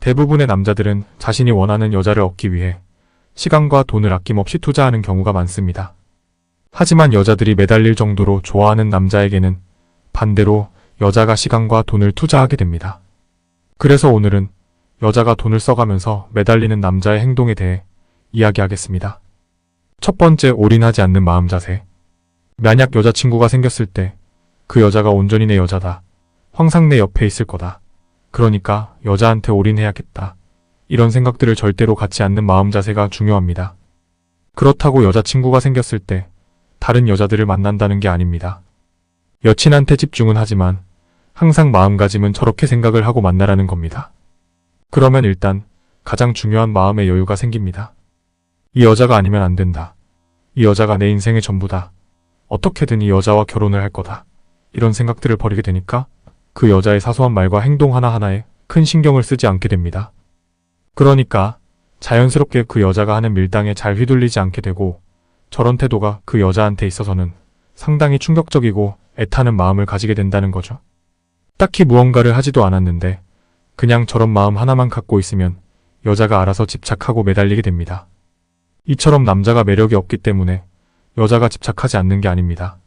대부분의 남자들은 자신이 원하는 여자를 얻기 위해 시간과 돈을 아낌없이 투자하는 경우가 많습니다. 하지만 여자들이 매달릴 정도로 좋아하는 남자에게는 반대로 여자가 시간과 돈을 투자하게 됩니다. 그래서 오늘은 여자가 돈을 써가면서 매달리는 남자의 행동에 대해 이야기하겠습니다. 첫 번째, 올인하지 않는 마음 자세. 만약 여자친구가 생겼을 때 그 여자가 온전히 내 여자다. 항상 내 옆에 있을 거다. 그러니까 여자한테 올인해야겠다. 이런 생각들을 절대로 갖지 않는 마음 자세가 중요합니다. 그렇다고 여자친구가 생겼을 때 다른 여자들을 만난다는 게 아닙니다. 여친한테 집중은 하지만 항상 마음가짐은 저렇게 생각을 하고 만나라는 겁니다. 그러면 일단 가장 중요한 마음의 여유가 생깁니다. 이 여자가 아니면 안 된다. 이 여자가 내 인생의 전부다. 어떻게든 이 여자와 결혼을 할 거다. 이런 생각들을 버리게 되니까 그 여자의 사소한 말과 행동 하나하나에 큰 신경을 쓰지 않게 됩니다. 그러니까 자연스럽게 그 여자가 하는 밀당에 잘 휘둘리지 않게 되고, 저런 태도가 그 여자한테 있어서는 상당히 충격적이고 애타는 마음을 가지게 된다는 거죠. 딱히 무언가를 하지도 않았는데 그냥 저런 마음 하나만 갖고 있으면 여자가 알아서 집착하고 매달리게 됩니다. 이처럼 남자가 매력이 없기 때문에 여자가 집착하지 않는 게 아닙니다.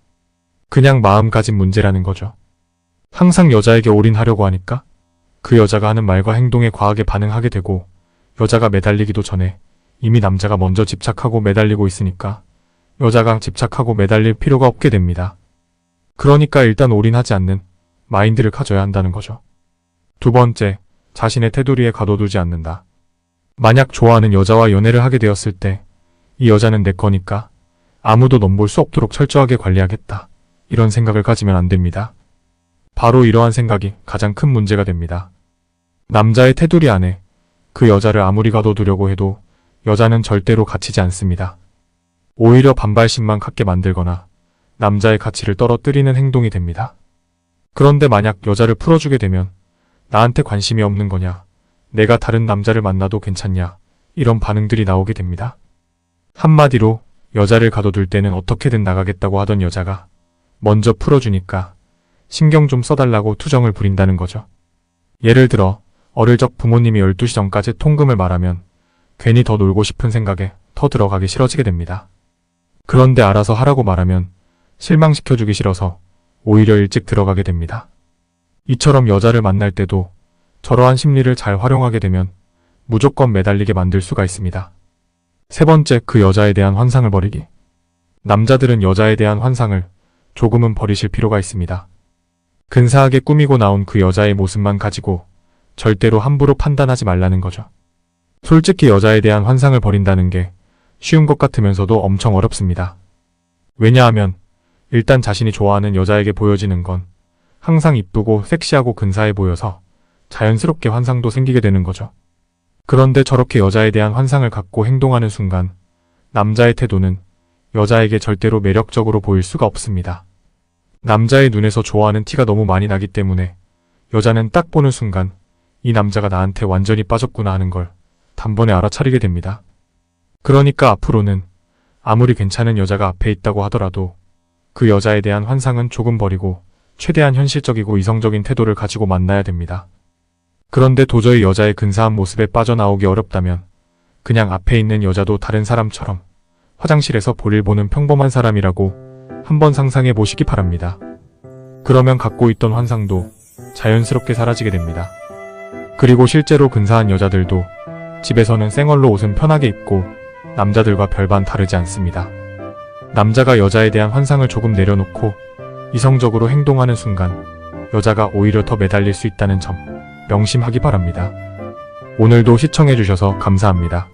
그냥 마음가짐 문제라는 거죠. 항상 여자에게 올인하려고 하니까 그 여자가 하는 말과 행동에 과하게 반응하게 되고, 여자가 매달리기도 전에 이미 남자가 먼저 집착하고 매달리고 있으니까 여자가 집착하고 매달릴 필요가 없게 됩니다. 그러니까 일단 올인하지 않는 마인드를 가져야 한다는 거죠. 두 번째, 자신의 테두리에 가둬두지 않는다. 만약 좋아하는 여자와 연애를 하게 되었을 때 이 여자는 내 거니까 아무도 넘볼 수 없도록 철저하게 관리하겠다. 이런 생각을 가지면 안 됩니다. 바로 이러한 생각이 가장 큰 문제가 됩니다. 남자의 테두리 안에 그 여자를 아무리 가둬두려고 해도 여자는 절대로 갇히지 않습니다. 오히려 반발심만 갖게 만들거나 남자의 가치를 떨어뜨리는 행동이 됩니다. 그런데 만약 여자를 풀어주게 되면 나한테 관심이 없는 거냐, 내가 다른 남자를 만나도 괜찮냐, 이런 반응들이 나오게 됩니다. 한마디로 여자를 가둬둘 때는 어떻게든 나가겠다고 하던 여자가 먼저 풀어주니까 신경 좀 써달라고 투정을 부린다는 거죠. 예를 들어 어릴 적 부모님이 12시 전까지 통금을 말하면 괜히 더 놀고 싶은 생각에 더 들어가기 싫어지게 됩니다. 그런데 알아서 하라고 말하면 실망시켜주기 싫어서 오히려 일찍 들어가게 됩니다. 이처럼 여자를 만날 때도 저러한 심리를 잘 활용하게 되면 무조건 매달리게 만들 수가 있습니다. 세 번째, 그 여자에 대한 환상을 버리기. 남자들은 여자에 대한 환상을 조금은 버리실 필요가 있습니다. 근사하게 꾸미고 나온 그 여자의 모습만 가지고 절대로 함부로 판단하지 말라는 거죠. 솔직히 여자에 대한 환상을 버린다는 게 쉬운 것 같으면서도 엄청 어렵습니다. 왜냐하면 일단 자신이 좋아하는 여자에게 보여지는 건 항상 이쁘고 섹시하고 근사해 보여서 자연스럽게 환상도 생기게 되는 거죠. 그런데 저렇게 여자에 대한 환상을 갖고 행동하는 순간 남자의 태도는 여자에게 절대로 매력적으로 보일 수가 없습니다. 남자의 눈에서 좋아하는 티가 너무 많이 나기 때문에 여자는 딱 보는 순간 이 남자가 나한테 완전히 빠졌구나 하는 걸 단번에 알아차리게 됩니다. 그러니까 앞으로는 아무리 괜찮은 여자가 앞에 있다고 하더라도 그 여자에 대한 환상은 조금 버리고 최대한 현실적이고 이성적인 태도를 가지고 만나야 됩니다. 그런데 도저히 여자의 근사한 모습에 빠져나오기 어렵다면 그냥 앞에 있는 여자도 다른 사람처럼 화장실에서 볼일 보는 평범한 사람이라고 한번 상상해 보시기 바랍니다. 그러면 갖고 있던 환상도 자연스럽게 사라지게 됩니다. 그리고 실제로 근사한 여자들도 집에서는 생얼로 옷은 편하게 입고 남자들과 별반 다르지 않습니다. 남자가 여자에 대한 환상을 조금 내려놓고 이성적으로 행동하는 순간 여자가 오히려 더 매달릴 수 있다는 점 명심하기 바랍니다. 오늘도 시청해주셔서 감사합니다.